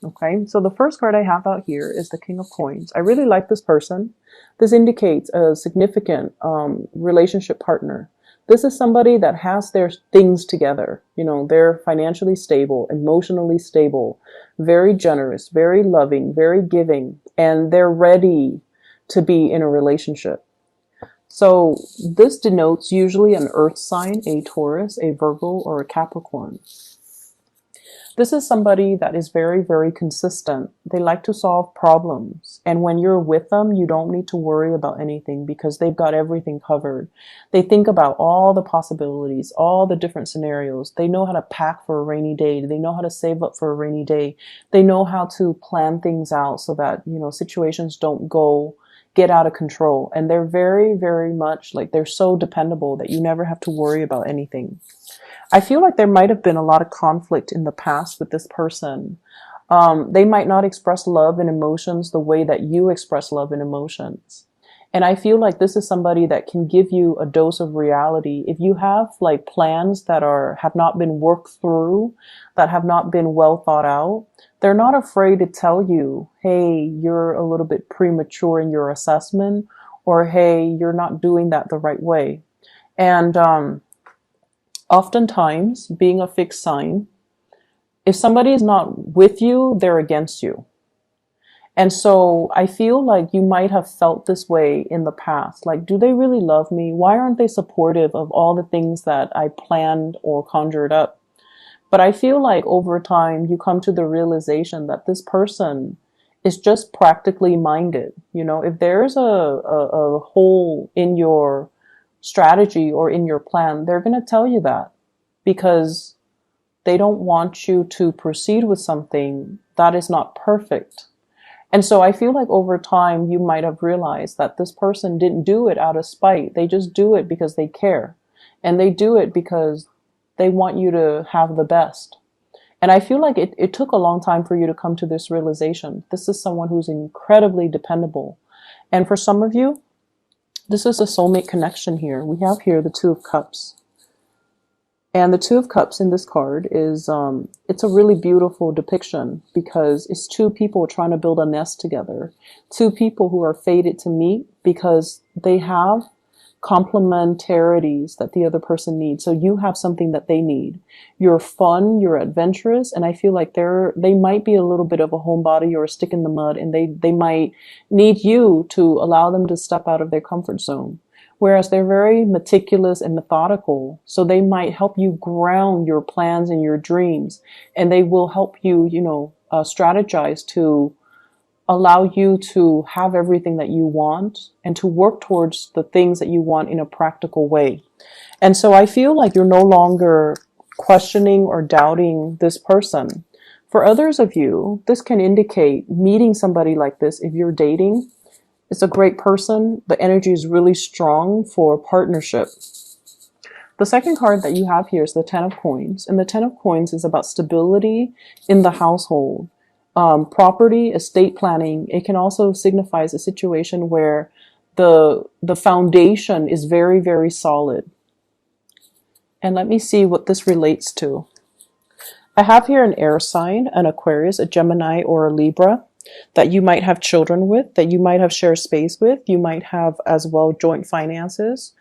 Okay, so the first card I have out here is the King of Coins. I really like this person. This indicates a significant relationship partner. This is somebody that has their things together. You know, they're financially stable, emotionally stable, very generous, very loving, very giving, and they're ready to be in a relationship. So this denotes usually an earth sign, a Taurus, a Virgo, or a Capricorn. This is somebody that is very, very consistent. They like to solve problems. And when you're with them, you don't need to worry about anything because they've got everything covered. They think about all the possibilities, all the different scenarios. They know how to pack for a rainy day. They know how to save up for a rainy day. They know how to plan things out so that, you know, situations don't get out of control. And they're very, very much like they're so dependable that you never have to worry about anything. I feel like there might have been a lot of conflict in the past with this person. They might not express love and emotions the way that you express love and emotions. And I feel like this is somebody that can give you a dose of reality. If you have like plans that have not been worked through, that have not been well thought out, they're not afraid to tell you, hey, you're a little bit premature in your assessment, or hey, you're not doing that the right way. And oftentimes, being a fixed sign, if somebody is not with you, they're against you. And so I feel like you might have felt this way in the past. Like, do they really love me? Why aren't they supportive of all the things that I planned or conjured up? But I feel like over time, you come to the realization that this person is just practically minded. You know, if there's a hole in your strategy or in your plan, they're going to tell you that because they don't want you to proceed with something that is not perfect. And so I feel like over time, you might have realized that this person didn't do it out of spite. They just do it because they care. And they do it because they want you to have the best. And I feel like it took a long time for you to come to this realization. This is someone who's incredibly dependable. And for some of you, this is a soulmate connection here. We have here the Two of Cups. And the Two of Cups in this card is, it's a really beautiful depiction because it's two people trying to build a nest together. Two people who are fated to meet because they have complementarities that the other person needs. So you have something that they need. You're fun, you're adventurous, and I feel like they might be a little bit of a homebody or a stick in the mud, and they might need you to allow them to step out of their comfort zone. Whereas they're very meticulous and methodical, so they might help you ground your plans and your dreams, and they will help you, strategize to allow you to have everything that you want and to work towards the things that you want in a practical way. And so I feel like you're no longer questioning or doubting this person. For others of you, this can indicate meeting somebody like this if you're dating. It's a great person. The energy is really strong for partnership. The second card that you have here is the Ten of Coins. And the Ten of Coins is about stability in the household. Property, estate planning. It can also signify a situation where the foundation is very, very solid. And let me see what this relates to. I have here an air sign, an Aquarius, a Gemini, or a Libra that you might have children with, that you might have shared space with, you might have as well joint finances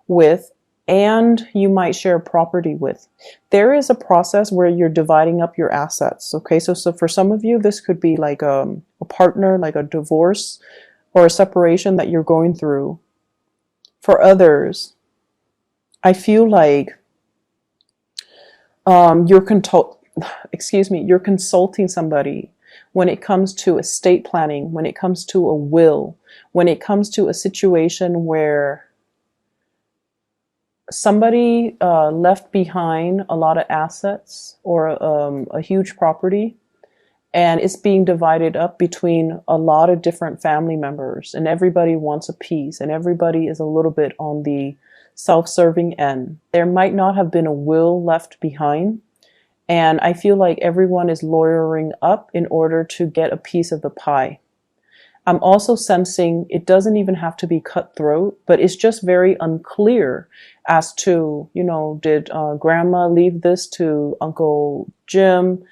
with, and you might share property with. There is a process where you're dividing up your assets. Okay, so for some of you, this could be like a partner, like a divorce or a separation that you're going through. For others, I feel like you're consulting somebody when it comes to estate planning, when it comes to a will, when it comes to a situation where somebody left behind a lot of assets or a huge property, and it's being divided up between a lot of different family members, and everybody wants a piece, and everybody is a little bit on the self-serving end. There might not have been a will left behind, and I feel like everyone is lawyering up in order to get a piece of the pie. I'm also sensing it doesn't even have to be cutthroat, but it's just very unclear as to, did grandma leave this to Uncle Jim?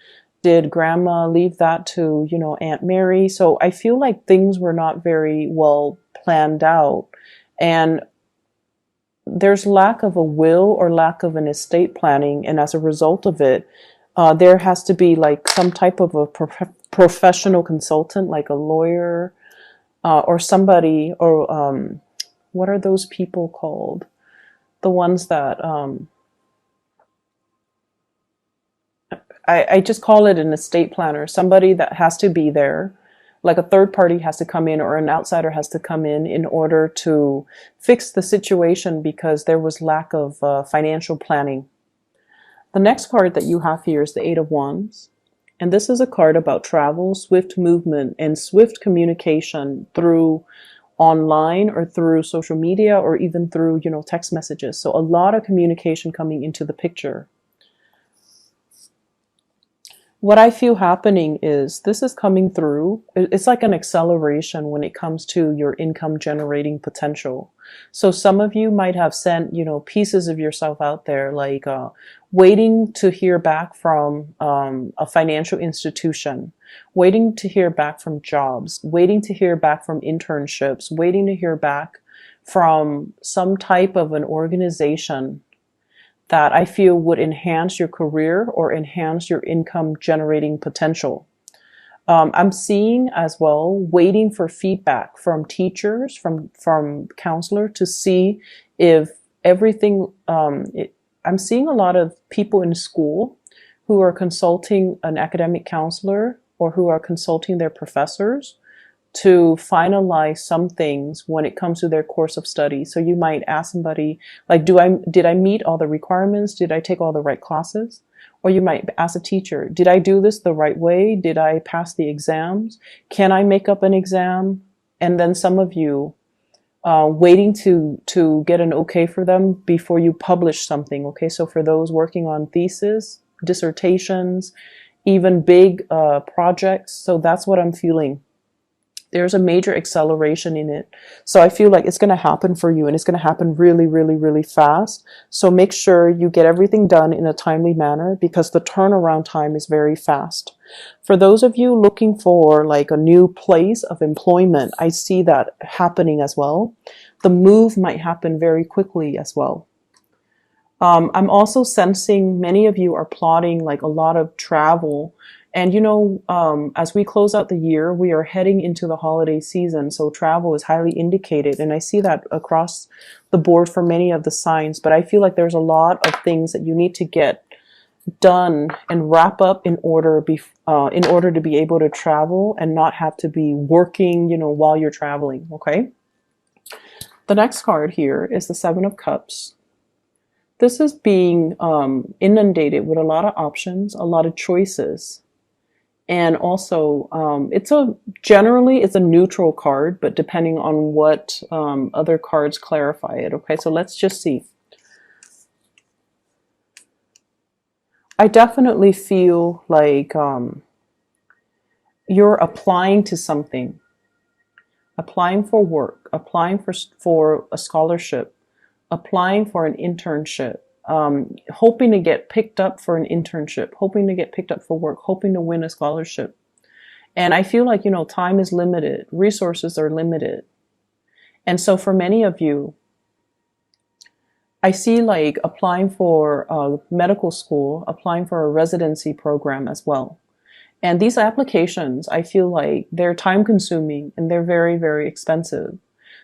Did grandma leave that to, Aunt Mary? So I feel like things were not very well planned out. And there's lack of a will or lack of an estate planning. And as a result of it, there has to be like some type of a professional consultant, like a lawyer, or somebody, or what are those people called? The ones that I just call it an estate planner, somebody that has to be there, like a third party has to come in or an outsider has to come in order to fix the situation because there was lack of financial planning. The next card that you have here is the Eight of Wands. And this is a card about travel, swift movement, and swift communication through online or through social media or even through, text messages. So a lot of communication coming into the picture. What I feel happening is this is coming through. It's like an acceleration when it comes to your income generating potential. So some of you might have sent, pieces of yourself out there, like waiting to hear back from a financial institution, waiting to hear back from jobs, waiting to hear back from internships, waiting to hear back from some type of an organization that I feel would enhance your career or enhance your income generating potential. I'm seeing as well, waiting for feedback from teachers, from counselor to see if everything, I'm seeing a lot of people in school who are consulting an academic counselor or who are consulting their professors to finalize some things when it comes to their course of study. So you might ask somebody, like, did I meet all the requirements? Did I take all the right classes? Or you might ask a teacher, did I do this the right way? Did I pass the exams? Can I make up an exam? And then some of you waiting to get an okay for them before you publish something. Okay, so for those working on thesis, dissertations, even big projects. So that's what I'm feeling. There's a major acceleration in it. So I feel like it's going to happen for you and it's going to happen really, really, really fast. So make sure you get everything done in a timely manner because the turnaround time is very fast. For those of you looking for like a new place of employment, I see that happening as well. The move might happen very quickly as well. I'm also sensing many of you are plotting like a lot of travel. And as we close out the year, we are heading into the holiday season. So travel is highly indicated. And I see that across the board for many of the signs. But I feel like there's a lot of things that you need to get done and wrap up in order to be able to travel and not have to be working, while you're traveling. Okay. The next card here is the Seven of Cups. This is being inundated with a lot of options, a lot of choices. And also, it's a neutral card, but depending on what other cards clarify it. Okay, so let's just see. I definitely feel like you're applying to something, applying for work, applying for a scholarship, applying for an internship, hoping to get picked up for an internship, hoping to get picked up for work, hoping to win a scholarship. And I feel like, time is limited, resources are limited. And so for many of you, I see like applying for medical school, applying for a residency program as well. And these applications, I feel like they're time consuming and they're very, very expensive.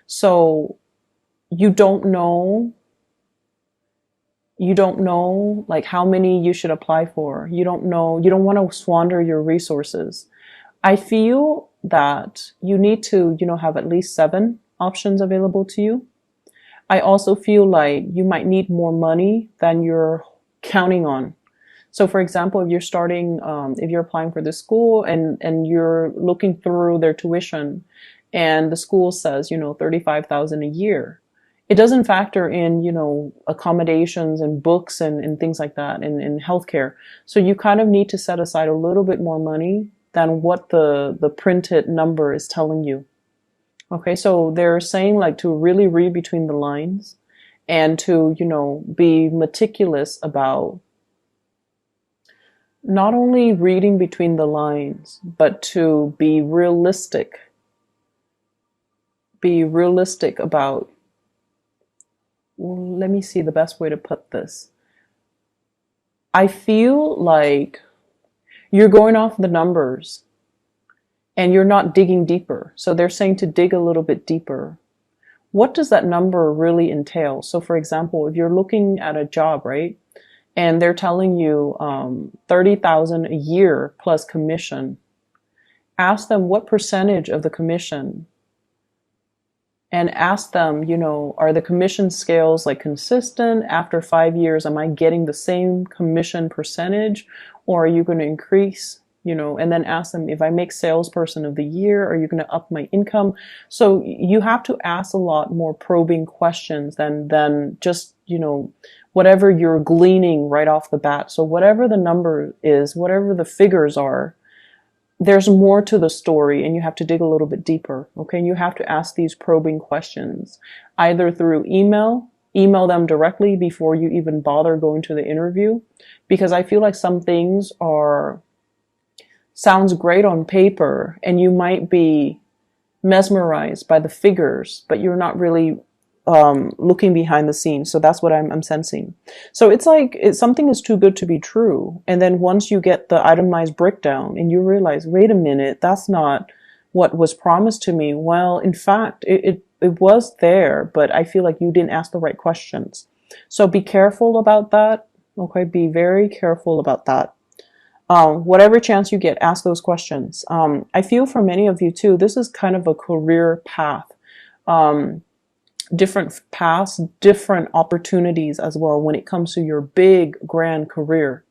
So you don't know like how many you should apply for. You don't want to squander your resources. I feel that you need to, have at least 7 options available to you. I also feel like you might need more money than you're counting on. So for example, if you're applying for this school and you're looking through their tuition and the school says, $35,000 a year, it doesn't factor in, accommodations and books and things like that and healthcare. So you kind of need to set aside a little bit more money than what the printed number is telling you. Okay, so they're saying like to really read between the lines and to, be meticulous about not only reading between the lines, but to be realistic about, let me see the best way to put this. I feel like you're going off the numbers and you're not digging deeper. So they're saying to dig a little bit deeper. What does that number really entail? So for example, if you're looking at a job, right? And they're telling you 30,000 a year plus commission. Ask them what percentage of the commission, and ask them, are the commission scales like consistent? After 5 years, am I getting the same commission percentage, or are you going to increase? And then ask them, if I make salesperson of the year, are you going to up my income? So you have to ask a lot more probing questions than just, whatever you're gleaning right off the bat. So whatever the number is, whatever the figures are, there's more to the story, and you have to dig a little bit deeper. Okay. And you have to ask these probing questions either through email them directly before you even bother going to the interview, because I feel like some things sounds great on paper and you might be mesmerized by the figures, but you're not really looking behind the scenes. So that's what I'm sensing. So it's like something is too good to be true. And then once you get the itemized breakdown and you realize, wait a minute, that's not what was promised to me. Well, in fact, it was there, but I feel like you didn't ask the right questions. So be careful about that. Okay. Be very careful about that. Whatever chance you get, ask those questions. I feel for many of you too, this is kind of a career path. Different paths, different opportunities as well when it comes to your big, grand career.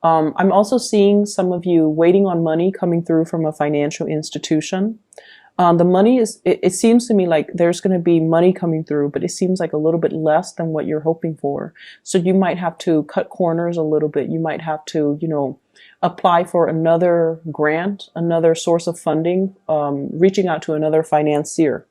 I'm also seeing some of you waiting on money coming through from a financial institution. The money it seems to me like there's going to be money coming through, but it seems like a little bit less than what you're hoping for. So you might have to cut corners a little bit. You might have to, apply for another grant, another source of funding, reaching out to another financier.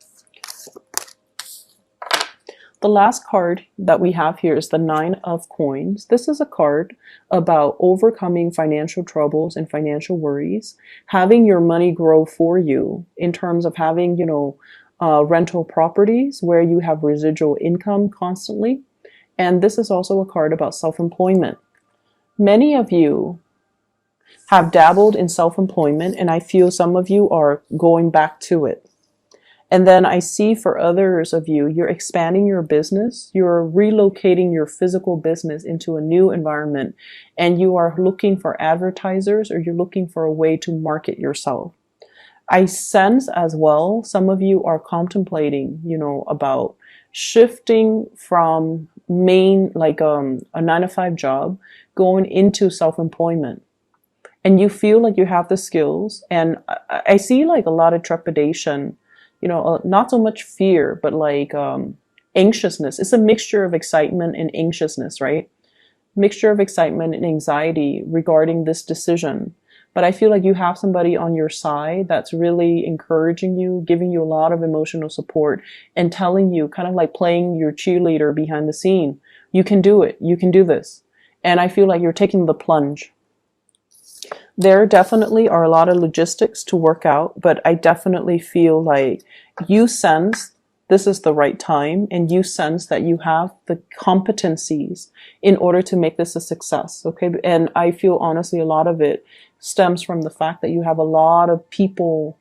The last card that we have here is the Nine of Coins. This is a card about overcoming financial troubles and financial worries, having your money grow for you in terms of having, rental properties where you have residual income constantly. And this is also a card about self-employment. Many of you have dabbled in self-employment, and I feel some of you are going back to it. And then I see for others of you, you're expanding your business, you're relocating your physical business into a new environment, and you are looking for advertisers, or you're looking for a way to market yourself. I sense as well, some of you are contemplating, about shifting from a 9-to-5 job, going into self-employment. And you feel like you have the skills, and I see like a lot of trepidation, not so much fear, but like anxiousness. It's a mixture of excitement and anxiousness, right? Mixture of excitement and anxiety regarding this decision. But I feel like you have somebody on your side that's really encouraging you, giving you a lot of emotional support, and telling you, kind of like playing your cheerleader behind the scene. You can do it. You can do this. And I feel like you're taking the plunge. There definitely are a lot of logistics to work out, but I definitely feel like you sense this is the right time, and you sense that you have the competencies in order to make this a success. Okay. And I feel honestly a lot of it stems from the fact that you have a lot of people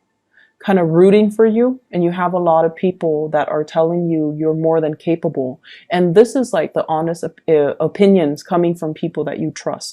kind of rooting for you, and you have a lot of people that are telling you you're more than capable. And this is like the honest opinions coming from people that you trust.